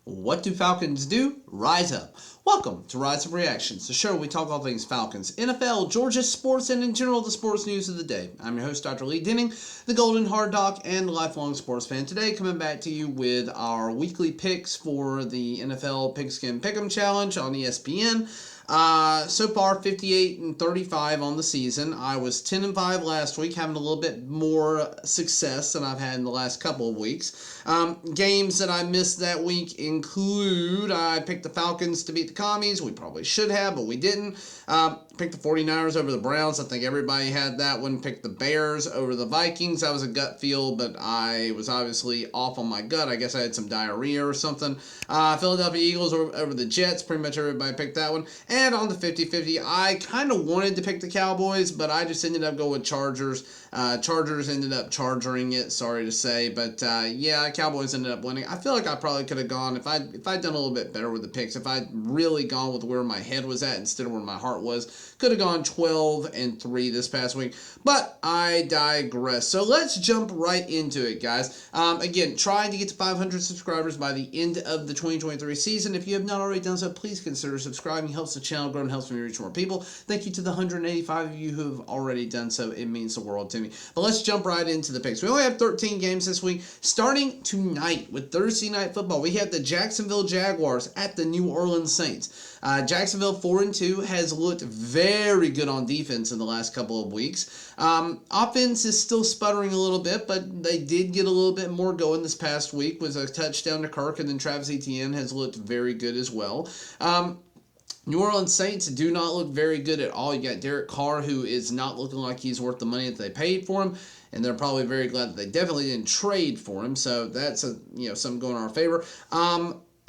What do Falcons do? Rise up. Welcome to Rise Up Reactions, the show where we talk all things Falcons, NFL, Georgia sports, and in general the sports news of the day. I'm your host, Dr. Lee Denning, the Golden Hard Dog and lifelong sports fan. Today, coming back to you with our weekly picks for the NFL Pigskin Pick'em Challenge on ESPN. So far, 58-35 on the season. I was 10-5 last week, having a little bit more success than I've had in the last couple of weeks. Games that I missed that week include I picked the Falcons to beat the Commies. We probably should have, but we didn't. Picked the 49ers over the Browns. I think everybody had that one. Picked the Bears over the Vikings. That was a gut feel, but I was obviously off on my gut. I guess I had some diarrhea or something. Philadelphia Eagles over the Jets. Pretty much everybody picked that one. And on the 50-50, I kind of wanted to pick the Cowboys, but I just ended up going with Chargers. Chargers ended up charging it, sorry to say. But, yeah, Cowboys ended up winning. I feel like I probably could have gone, if I'd done a little bit better with the picks, if I'd really gone with where my head was at instead of where my heart was, could have gone 12-3 this past week. But I digress. So let's jump right into it, guys. Again, trying to get to 500 subscribers by the end of the 2023 season. If you have not already done so, please consider subscribing. It helps the channel grow and helps me reach more people. Thank you to the 185 of you who have already done so. It means the world to me. But let's jump right into the picks. We only have 13 games this week. Starting tonight with Thursday Night Football, we have the Jacksonville Jaguars at the New Orleans Saints. Jacksonville 4-2 has looked very good on defense in the last couple of weeks. Offense is still sputtering a little bit, but they did get a little bit more going this past week with a touchdown to Kirk, and then Travis Etienne has looked very good as well. New Orleans Saints do not look very good at all. You got Derek Carr, who is not looking like he's worth the money that they paid for him, and they're probably very glad that they definitely didn't trade for him. So that's something going in our favor.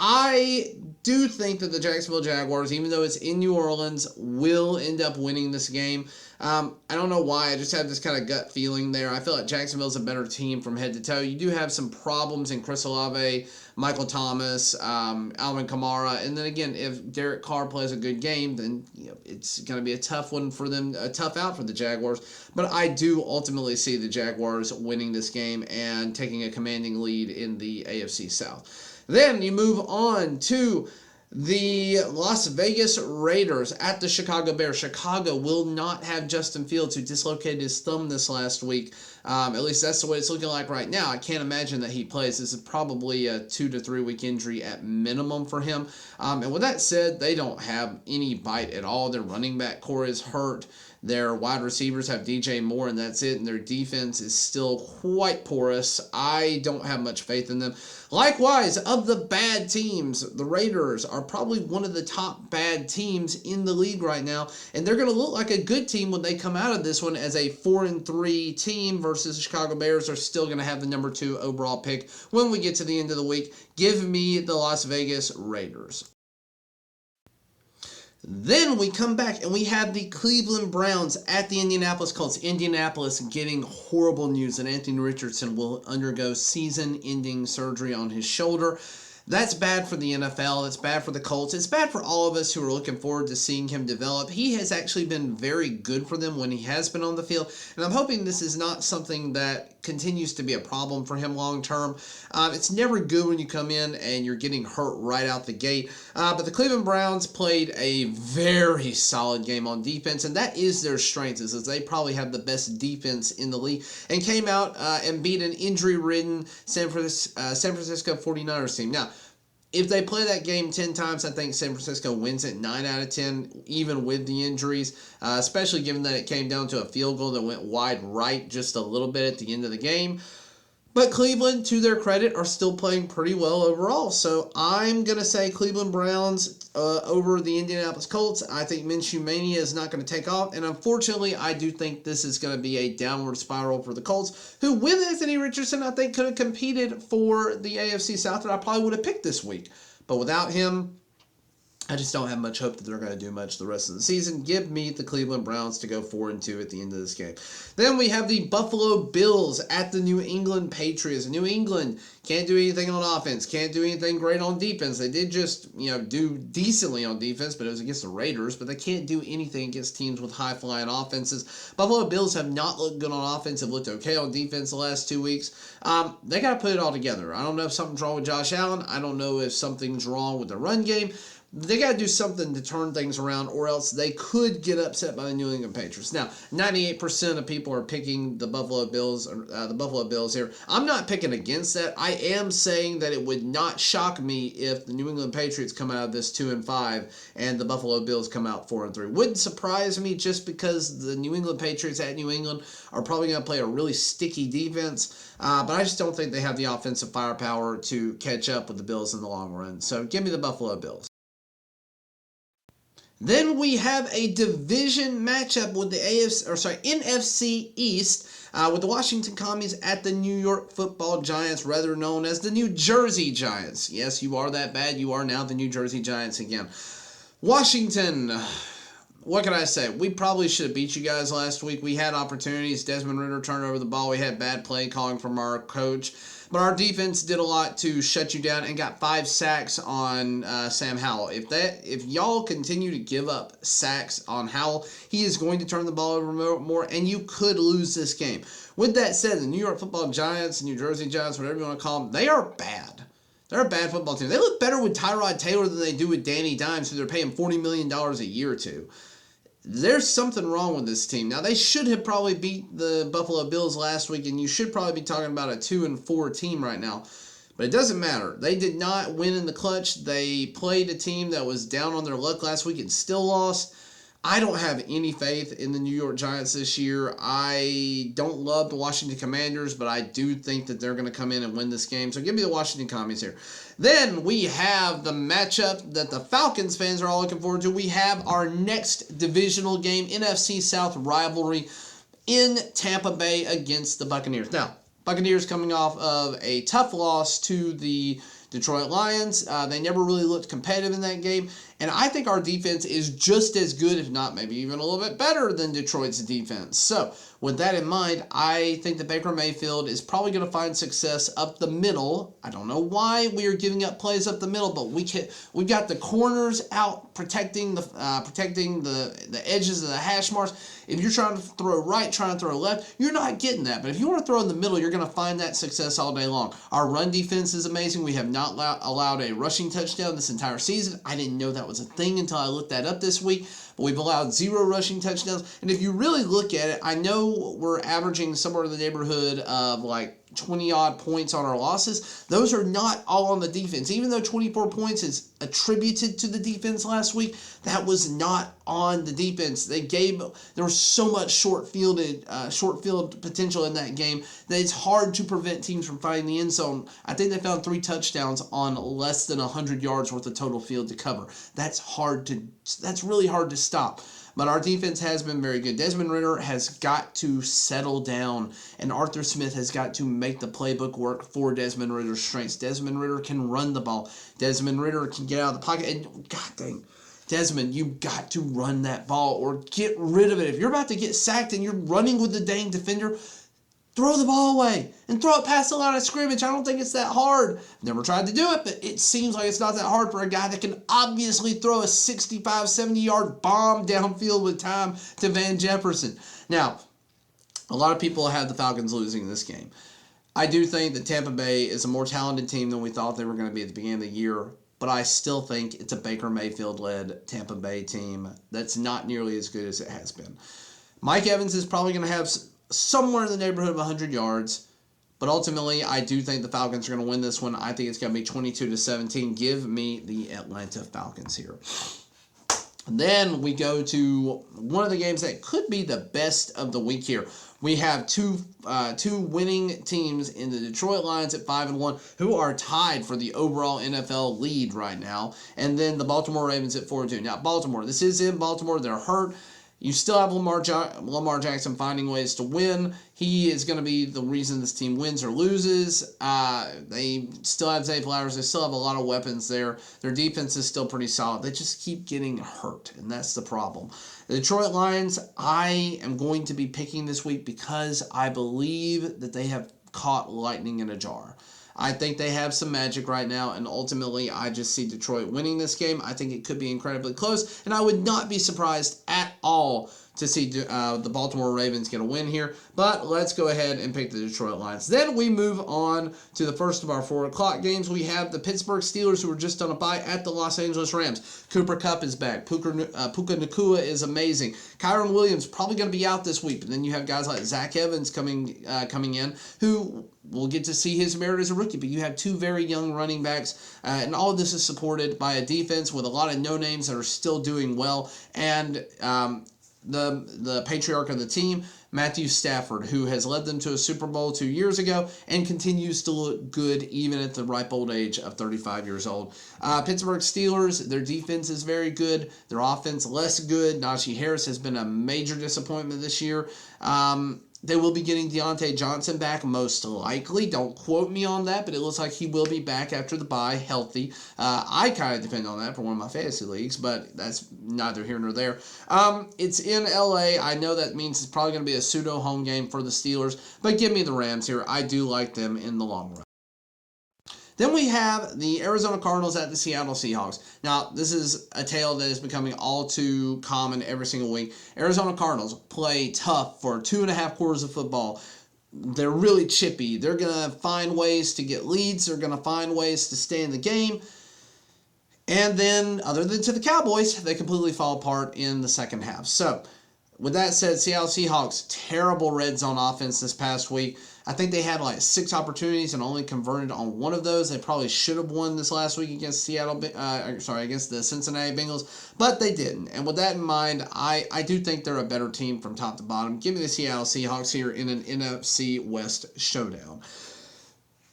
I do think that the Jacksonville Jaguars, even though it's in New Orleans, will end up winning this game. I don't know why. I just have this kind of gut feeling there. I feel like Jacksonville's a better team from head to toe. You do have some problems in Chris Olave, Michael Thomas, Alvin Kamara, and then again, if Derek Carr plays a good game, then it's going to be a tough one for them, a tough out for the Jaguars. But I do ultimately see the Jaguars winning this game and taking a commanding lead in the AFC South. Then you move on to the Las Vegas Raiders at the Chicago Bears. Chicago will not have Justin Fields, who dislocated his thumb this last week. At least that's the way it's looking like right now. I can't imagine that he plays. This is probably a 2 to 3 week injury at minimum for him. And with that said, they don't have any bite at all. Their running back core is hurt. Their wide receivers have DJ Moore, and that's it. And their defense is still quite porous. I don't have much faith in them. Likewise, of the bad teams, the Raiders are probably one of the top bad teams in the league right now. And they're going to look like a good team when they come out of this one as a 4-3 team versus the Chicago Bears are still going to have the number 2 overall pick when we get to the end of the week. Give me the Las Vegas Raiders. Then we come back and we have the Cleveland Browns at the Indianapolis Colts. Indianapolis getting horrible news that Anthony Richardson will undergo season-ending surgery on his shoulder. That's bad for the NFL. It's bad for the Colts. It's bad for all of us who are looking forward to seeing him develop. He has actually been very good for them when he has been on the field, and I'm hoping this is not something that continues to be a problem for him long term. It's never good when you come in and you're getting hurt right out the gate, but the Cleveland Browns played a very solid game on defense, and that is their strength, is that they probably have the best defense in the league, and came out and beat an injury-ridden San Francisco 49ers team. Now, if they play that game 10 times, I think San Francisco wins it 9 out of 10, even with the injuries, especially given that it came down to a field goal that went wide right just a little bit at the end of the game. But Cleveland, to their credit, are still playing pretty well overall. So I'm going to say Cleveland Browns over the Indianapolis Colts. I think Minshew Mania is not going to take off. And unfortunately, I do think this is going to be a downward spiral for the Colts, who with Anthony Richardson, I think could have competed for the AFC South that I probably would have picked this week. But without him, I just don't have much hope that they're going to do much the rest of the season. Give me the Cleveland Browns to go 4-2 at the end of this game. Then we have the Buffalo Bills at the New England Patriots. New England can't do anything on offense, can't do anything great on defense. They did just, do decently on defense, but it was against the Raiders. But they can't do anything against teams with high-flying offenses. Buffalo Bills have not looked good on offense, have looked okay on defense the last 2 weeks. They got to put it all together. I don't know if something's wrong with Josh Allen. I don't know if something's wrong with the run game. They got to do something to turn things around, or else they could get upset by the New England Patriots. Now, 98% of people are picking the Buffalo Bills here. I'm not picking against that. I am saying that it would not shock me if the New England Patriots come out of this 2-5 and the Buffalo Bills come out 4-3. Wouldn't surprise me, just because the New England Patriots at New England are probably going to play a really sticky defense. But I just don't think they have the offensive firepower to catch up with the Bills in the long run. So give me the Buffalo Bills. Then we have a division matchup with the NFC East with the Washington Commies at the New York Football Giants, rather known as the New Jersey Giants. Yes, you are that bad. You are now the New Jersey Giants again. Washington, what can I say? We probably should have beat you guys last week. We had opportunities. Desmond Ridder turned over the ball. We had bad play calling from our coach. But our defense did a lot to shut you down and got 5 sacks on Sam Howell. If y'all continue to give up sacks on Howell, he is going to turn the ball over more, and you could lose this game. With that said, the New York Football Giants, New Jersey Giants, whatever you want to call them, they are bad. They're a bad football team. They look better with Tyrod Taylor than they do with Danny Dimes, who they're paying $40 million a year to. There's something wrong with this team. Now, they should have probably beat the Buffalo Bills last week, and you should probably be talking about a 2-4 team right now. But it doesn't matter. They did not win in the clutch. They played a team that was down on their luck last week and still lost. I don't have any faith in the New York Giants this year. I don't love the Washington Commanders, but I do think that they're going to come in and win this game. So give me the Washington Commies here. Then we have the matchup that the Falcons fans are all looking forward to. We have our next divisional game, NFC South rivalry in Tampa Bay against the Buccaneers. Now, Buccaneers coming off of a tough loss to the Detroit Lions. They never really looked competitive in that game. And I think our defense is just as good, if not maybe even a little bit better than Detroit's defense. So, with that in mind, I think that Baker Mayfield is probably going to find success up the middle. I don't know why we are giving up plays up the middle, but we've got the corners out protecting the edges of the hash marks. If you're trying to throw right, trying to throw left, you're not getting that. But if you want to throw in the middle, you're going to find that success all day long. Our run defense is amazing. We have not allowed a rushing touchdown this entire season. I didn't know that was a thing until I looked that up this week. But we've allowed 0 rushing touchdowns. And if you really look at it, I know we're averaging somewhere in the neighborhood of like 20-odd points on our losses. Those are not all on the defense. Even though 24 points is attributed to the defense last week, that was not on the defense. There was so much short field potential in that game that it's hard to prevent teams from finding the end zone. I think they found 3 touchdowns on less than 100 yards worth of total field to cover. That's really hard to stop. But our defense has been very good. Desmond Ridder has got to settle down, and Arthur Smith has got to make the playbook work for Desmond Ridder's strengths. Desmond Ridder can run the ball. Desmond Ridder can get out of the pocket. And God dang, Desmond, you've got to run that ball or get rid of it. If you're about to get sacked and you're running with the dang defender, throw the ball away and throw it past the line of scrimmage. I don't think it's that hard. Never tried to do it, but it seems like it's not that hard for a guy that can obviously throw a 65, 70-yard bomb downfield with time to Van Jefferson. Now, a lot of people have the Falcons losing this game. I do think that Tampa Bay is a more talented team than we thought they were going to be at the beginning of the year, but I still think it's a Baker Mayfield-led Tampa Bay team that's not nearly as good as it has been. Mike Evans is probably going to have somewhere in the neighborhood of 100 yards. But ultimately, I do think the Falcons are going to win this one. I think it's going to be 22-17. Give me the Atlanta Falcons here. Then we go to one of the games that could be the best of the week here. We have two winning teams in the Detroit Lions at 5-1 who are tied for the overall NFL lead right now. And then the Baltimore Ravens at 4-2. Now, Baltimore, this is in Baltimore. They're hurt. You still have Lamar Jackson finding ways to win. He is going to be the reason this team wins or loses. They still have Zay Flowers. They still have a lot of weapons there. Their defense is still pretty solid. They just keep getting hurt, and that's the problem. The Detroit Lions, I am going to be picking this week because I believe that they have caught lightning in a jar. I think they have some magic right now, and ultimately I just see Detroit winning this game. I think it could be incredibly close, and I would not be surprised at all to see the Baltimore Ravens get a win here. But let's go ahead and pick the Detroit Lions. Then we move on to the first of our 4 o'clock games. We have the Pittsburgh Steelers, who were just on a bye, at the Los Angeles Rams. Cooper Kupp is back. Puka Nacua is amazing. Kyron Williams probably going to be out this week. But then you have guys like Zach Evans coming in, who we'll get to see his merit as a rookie. But you have 2 very young running backs, and all of this is supported by a defense with a lot of no-names that are still doing well. And the patriarch of the team, Matthew Stafford, who has led them to a Super Bowl 2 years ago and continues to look good even at the ripe old age of 35 years old. Pittsburgh Steelers, their defense is very good. Their offense less good. Najee Harris has been a major disappointment this year. They will be getting Deontay Johnson back, most likely. Don't quote me on that, but it looks like he will be back after the bye, healthy. I kind of depend on that for one of my fantasy leagues, but that's neither here nor there. It's in L.A. I know that means it's probably going to be a pseudo home game for the Steelers, but give me the Rams here. I do like them in the long run. Then we have the Arizona Cardinals at the Seattle Seahawks. Now, this is a tale that is becoming all too common every single week. Arizona Cardinals play tough for 2.5 quarters of football. They're really chippy. They're going to find ways to get leads. They're going to find ways to stay in the game. And then, other than to the Cowboys, they completely fall apart in the second half. So, with that said, Seattle Seahawks, terrible red zone offense this past week. I think they had like 6 opportunities and only converted on 1 of those. They probably should have won this last week against against the Cincinnati Bengals, but they didn't. And with that in mind, I do think they're a better team from top to bottom. Give me the Seattle Seahawks here in an NFC West showdown.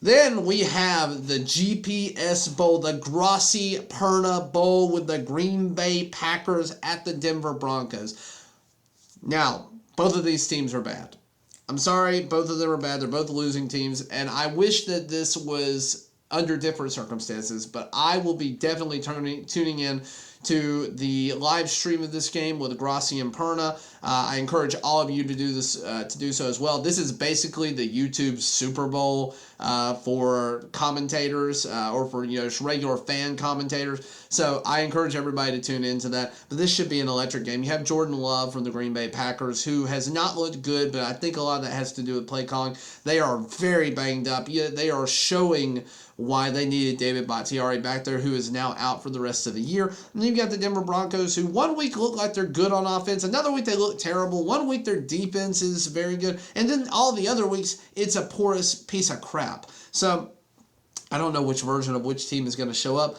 Then we have the GPS Bowl, the Grossi Perna Bowl with the Green Bay Packers at the Denver Broncos. Now, both of these teams are bad. I'm sorry, both of them are bad. They're both losing teams, and I wish that this was under different circumstances, but I will be definitely tuning in to the live stream of this game with Grossi and Perna. I encourage all of you to do this, to do so as well. This is basically the YouTube Super Bowl for commentators or for just regular fan commentators. So I encourage everybody to tune into that. But this should be an electric game. You have Jordan Love from the Green Bay Packers, who has not looked good, but I think a lot of that has to do with play calling. They are very banged up. They are showing why they needed David Bakhtiari back there, who is now out for the rest of the year. And then you've got the Denver Broncos, who one week look like they're good on offense, another week they look terrible, one week their defense is very good, and then all the other weeks it's a porous piece of crap. So I don't know which version of which team is going to show up.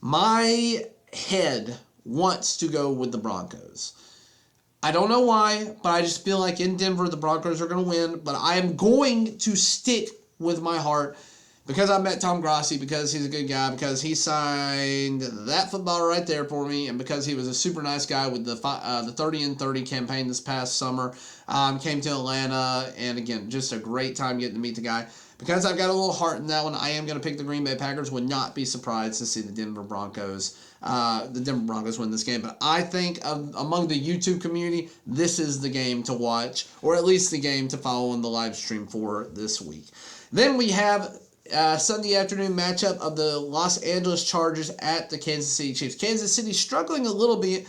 My head wants to go with the Broncos. I don't know why, but I just feel like in Denver the Broncos are going to win, but I am going to stick with my heart because I met Tom Grossi, because he's a good guy, because he signed that football right there for me, and because he was a super nice guy with the 30 and 30 campaign this past summer. Came to Atlanta, and again, just a great time getting to meet the guy. Because I've got a little heart in that one, I am going to pick the Green Bay Packers. Would not be surprised to see the Denver Broncos win this game. But I think among the YouTube community, this is the game to watch, or at least the game to follow in the live stream for this week. Then we have Sunday afternoon matchup of the Los Angeles Chargers at the Kansas City Chiefs. Kansas City struggling a little bit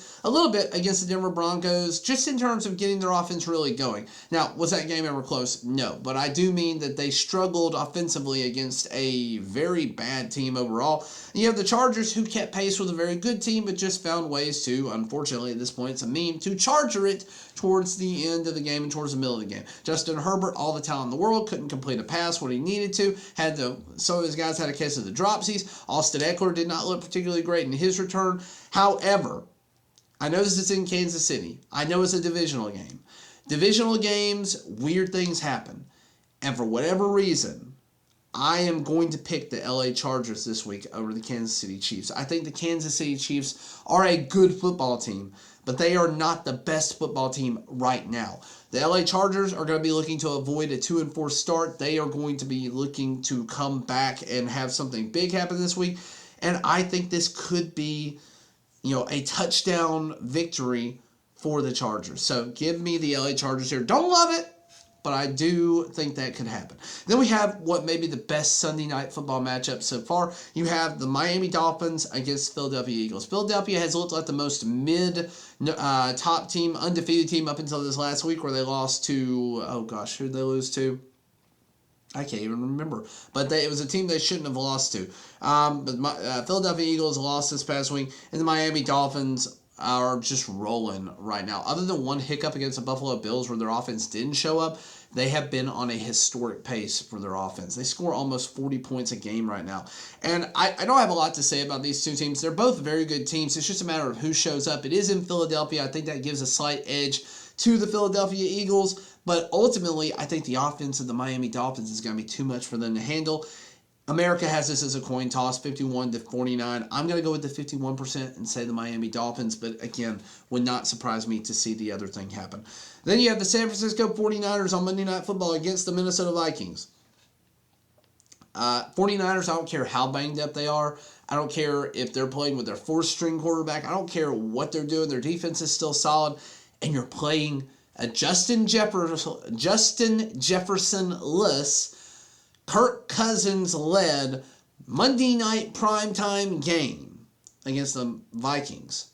against the Denver Broncos, just in terms of getting their offense really going. Now, was that game ever close? No, but I do mean that they struggled offensively against a very bad team overall. And you have the Chargers, who kept pace with a very good team, but just found ways to, unfortunately at this point it's a meme, to charger it towards the end of the game and towards the middle of the game. Justin Herbert, all the talent in the world, couldn't complete a pass when he needed to. Some of his guys had a case of the dropsies. Austin Eckler did not look particularly great in his return. However, I know this is in Kansas City. I know it's a divisional game. Divisional games, weird things happen. And for whatever reason, I am going to pick the LA Chargers this week over the Kansas City Chiefs. I think the Kansas City Chiefs are a good football team, but they are not the best football team right now. The LA Chargers are going to be looking to avoid a 2-4 start. They are going to be looking to come back and have something big happen this week. And I think this could be, a touchdown victory for the Chargers. So give me the LA Chargers here. Don't love it, but I do think that could happen. Then we have what may be the best Sunday night football matchup so far. You have the Miami Dolphins against Philadelphia Eagles. Philadelphia has looked like the most top team, undefeated team up until this last week where they lost to, who did they lose to? I can't even remember. But it was a team they shouldn't have lost to. But Philadelphia Eagles lost this past week, and the Miami Dolphins are just rolling right now. Other than one hiccup against the Buffalo Bills where their offense didn't show up, they have been on a historic pace for their offense. They score almost 40 points a game right now. And I don't have a lot to say about these two teams. They're both very good teams. It's just a matter of who shows up. It is in Philadelphia. I think that gives a slight edge to the Philadelphia Eagles. But ultimately, I think the offense of the Miami Dolphins is going to be too much for them to handle. America has this as a coin toss, 51-49. I'm going to go with the 51% and say the Miami Dolphins, but again, would not surprise me to see the other thing happen. Then you have the San Francisco 49ers on Monday Night Football against the Minnesota Vikings. 49ers, I don't care how banged up they are. I don't care if they're playing with their fourth-string quarterback. I don't care what they're doing. Their defense is still solid, and you're playing a Justin Jefferson-less, Kirk Cousins-led Monday night primetime game against the Vikings.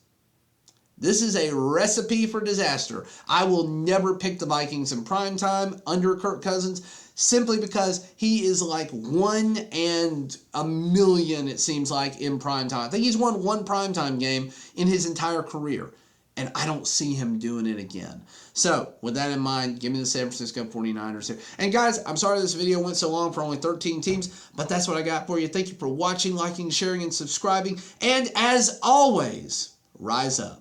This is a recipe for disaster. I will never pick the Vikings in primetime under Kirk Cousins simply because he is like 1 in a million, it seems like, in primetime. I think he's won one primetime game in his entire career, and I don't see him doing it again. So, with that in mind, give me the San Francisco 49ers here. And guys, I'm sorry this video went so long for only 13 teams, but that's what I got for you. Thank you for watching, liking, sharing, and subscribing. And as always, rise up.